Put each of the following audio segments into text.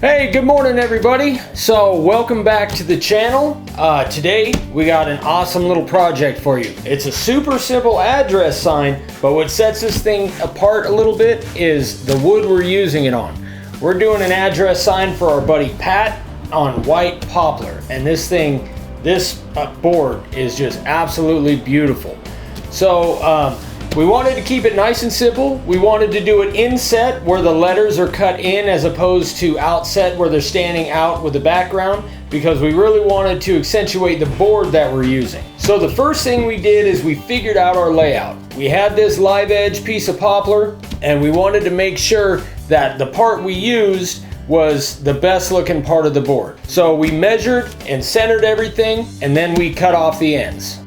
Hey, good morning everybody. So welcome back to the channel. Today we got an awesome little project for you. It's a super simple address sign, but what sets this thing apart a little bit is the wood we're using it on. We're doing an address sign for our buddy Pat on white poplar, and this board is just absolutely beautiful. So we wanted to keep it nice and simple. We wanted to do it inset where the letters are cut in as opposed to outset where they're standing out with the background, because we really wanted to accentuate the board that we're using. So the first thing we did is we figured out our layout. We had this live edge piece of poplar and we wanted to make sure that the part we used was the best looking part of the board. So we measured and centered everything, and then we cut off the ends.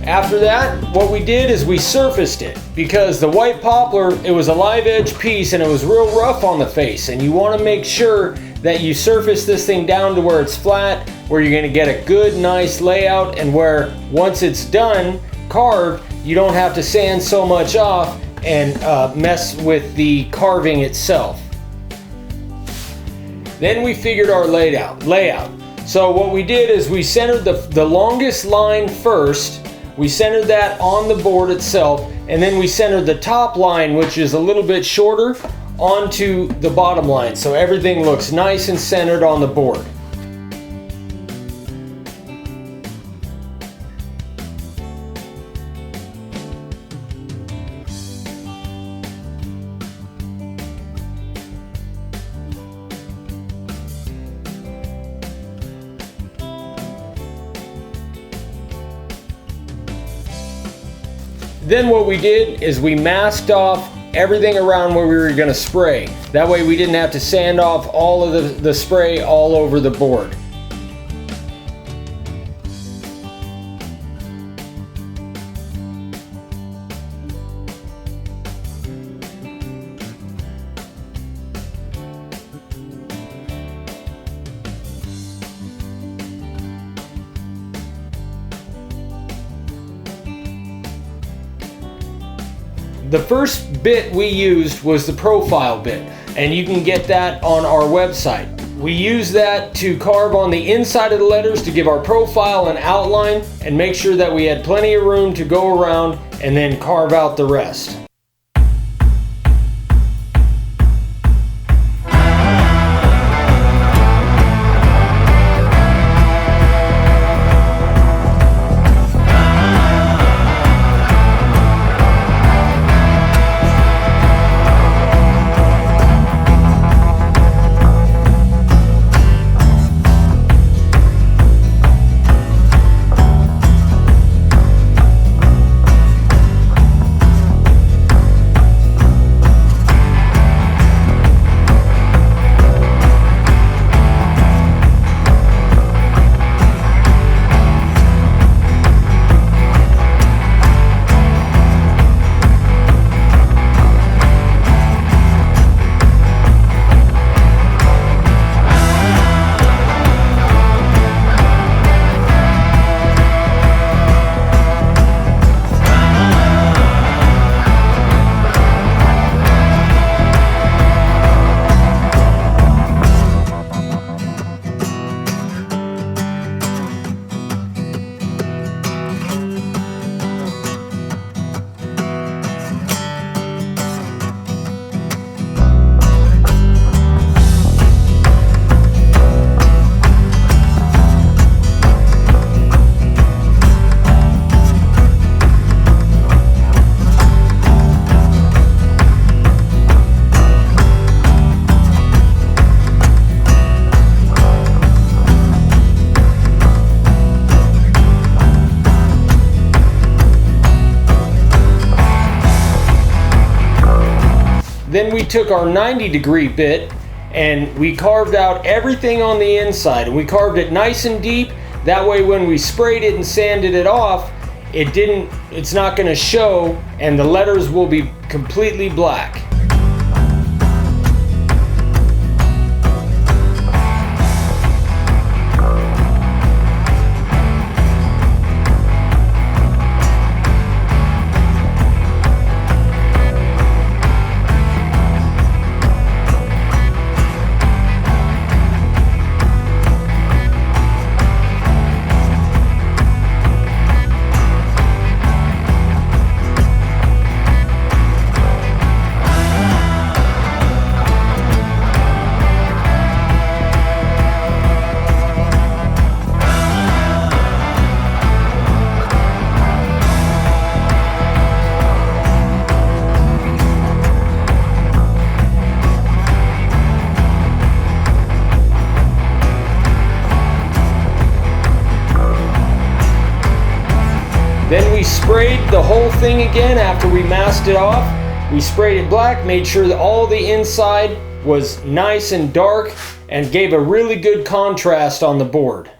After that, what we did is we surfaced it, because the white poplar, it was a live edge piece and it was real rough on the face, and you want to make sure that you surface this thing down to where it's flat, where you're going to get a good nice layout, and where once it's done carved, you don't have to sand so much off and mess with the carving itself. Then we figured our layout. So what we did is we centered the longest line first. We centered that on the board itself, and then we centered the top line, which is a little bit shorter, onto the bottom line, so everything looks nice and centered on the board. Then what we did is we masked off everything around where we were going to spray. That way we didn't have to sand off all of the spray all over the board. The first bit we used was the profile bit, and you can get that on our website. We use that to carve on the inside of the letters to give our profile an outline and make sure that we had plenty of room to go around and then carve out the rest. Then we took our 90-degree bit and we carved out everything on the inside, and we carved it nice and deep. That way when we sprayed it and sanded it off, it's not going to show, and the letters will be completely black. we sprayed the whole thing again after we masked it off. We sprayed it black, made sure that all the inside was nice and dark, and gave a really good contrast on the board.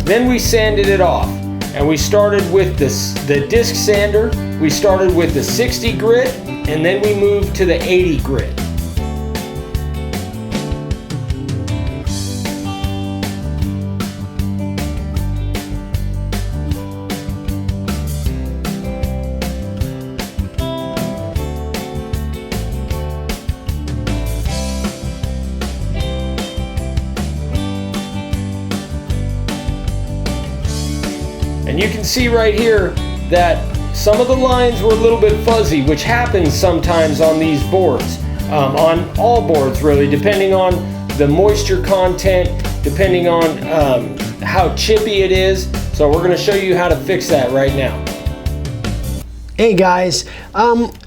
Then we sanded it off, and we started with the disc sander. We started with the 60 grit, and then we moved to the 80 grit. And you can see right here that some of the lines were a little bit fuzzy, which happens sometimes on these boards, on all boards really, depending on the moisture content, depending on how chippy it is. So we're going to show you how to fix that right now. Hey guys,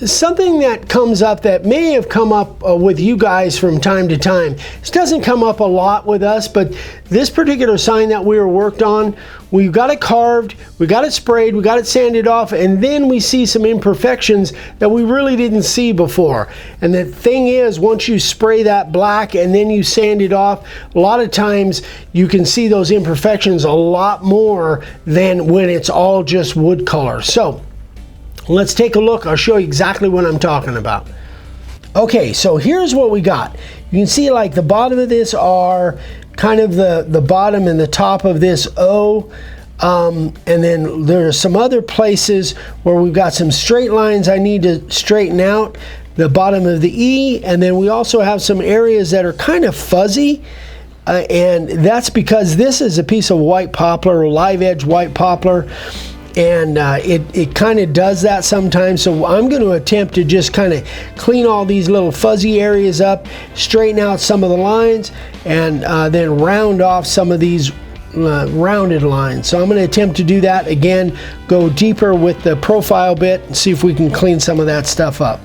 something that comes up that may have come up with you guys from time to time. This doesn't come up a lot with us, but this particular sign that we were worked on, we got it carved, we got it sprayed, we got it sanded off, and then we see some imperfections that we really didn't see before. And the thing is, once you spray that black and then you sand it off, a lot of times you can see those imperfections a lot more than when it's all just wood color. So let's take a look. I'll show you exactly what I'm talking about. Okay, so here's what we got. You can see like the bottom of this R, kind of the bottom and the top of this O, and then there are some other places where we've got some straight lines I need to straighten out, the bottom of the E, and then we also have some areas that are kind of fuzzy, and that's because this is a piece of white poplar, or live edge white poplar, and it kind of does that sometimes. So I'm going to attempt to just kind of clean all these little fuzzy areas up, straighten out some of the lines, and then round off some of these rounded lines. So I'm going to attempt to do that again, go deeper with the profile bit and see if we can clean some of that stuff up.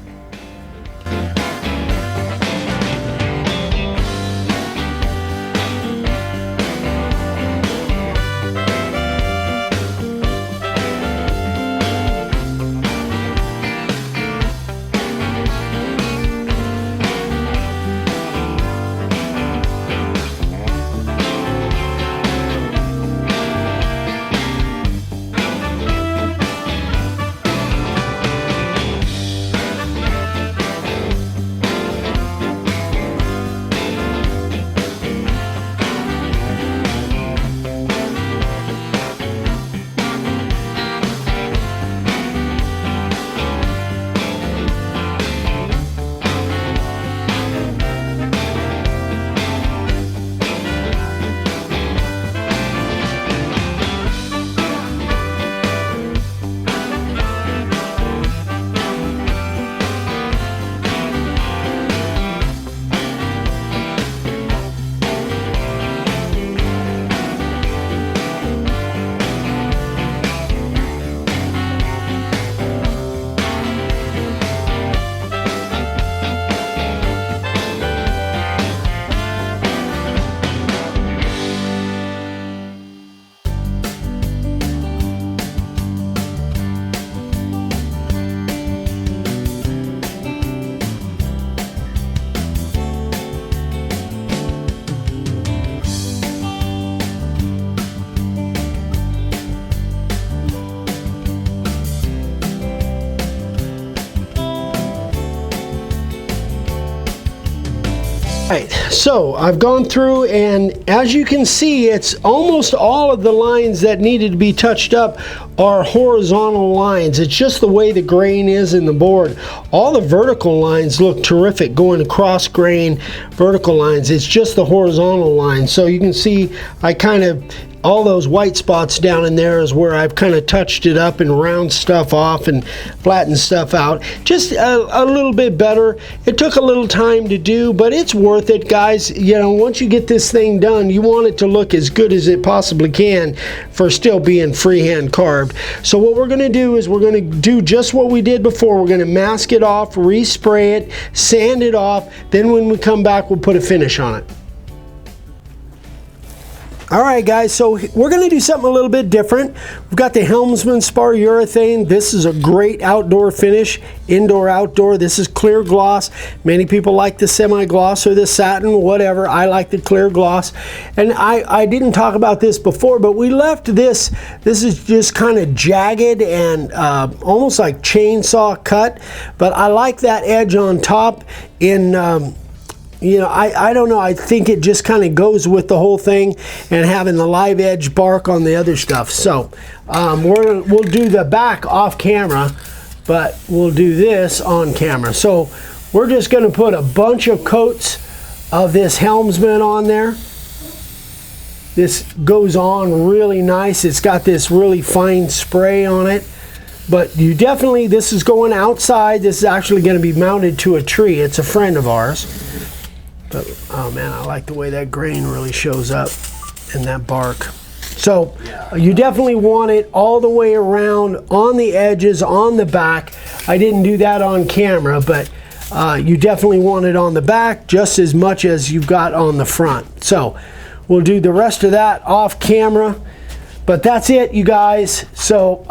Right, so I've gone through, and as you can see, it's almost all of the lines that needed to be touched up are horizontal lines. It's just the way the grain is in the board. All the vertical lines look terrific, going across grain, vertical lines. It's just the horizontal lines. So you can see I kind of, all those white spots down in there is where I've kind of touched it up and round stuff off and flattened stuff out. Just a little bit better. It took a little time to do, but it's worth it, guys. You know, once you get this thing done, you want it to look as good as it possibly can for still being freehand carved. So what we're going to do is we're going to do just what we did before. We're going to mask it off, respray it, sand it off. Then when we come back, we'll put a finish on it. Alright guys, so we're going to do something a little bit different. We've got the Helmsman Spar Urethane. This is a great outdoor finish, indoor, outdoor. This is clear gloss. Many people like the semi-gloss or the satin, whatever. I like the clear gloss. And I didn't talk about this before, but we left this is just kind of jagged and almost like chainsaw cut. But I like that edge on top in... you know, I don't know, I think it just kind of goes with the whole thing, and having the live edge bark on the other stuff. So we'll do the back off camera, but we'll do this on camera. So we're just going to put a bunch of coats of this Helmsman on there. This goes on really nice. It's got this really fine spray on it. But you definitely, this is going outside. This is actually going to be mounted to a tree. It's a friend of ours. But, oh man, I like the way that grain really shows up in that bark. So you definitely want it all the way around on the edges, on the back. I didn't do that on camera, but you definitely want it on the back just as much as you've got on the front. So we'll do the rest of that off camera. But that's it, you guys. So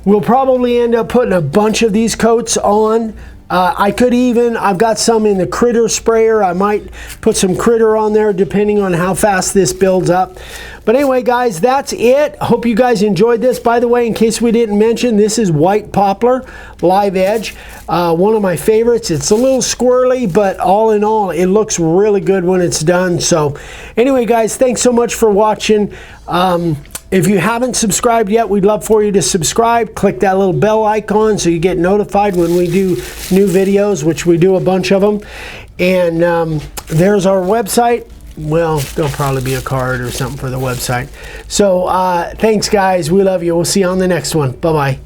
we'll probably end up putting a bunch of these coats on. I've got some in the critter sprayer. I might put some critter on there depending on how fast this builds up. But anyway, guys, that's it. Hope you guys enjoyed this. By the way, in case we didn't mention, this is white poplar, live edge. One of my favorites. It's a little squirrely, but all in all, it looks really good when it's done. So anyway, guys, thanks so much for watching. If you haven't subscribed yet, we'd love for you to subscribe. Click that little bell icon so you get notified when we do new videos, which we do a bunch of them. And there's our website. Well, there'll probably be a card or something for the website. So thanks, guys. We love you. We'll see you on the next one. Bye-bye.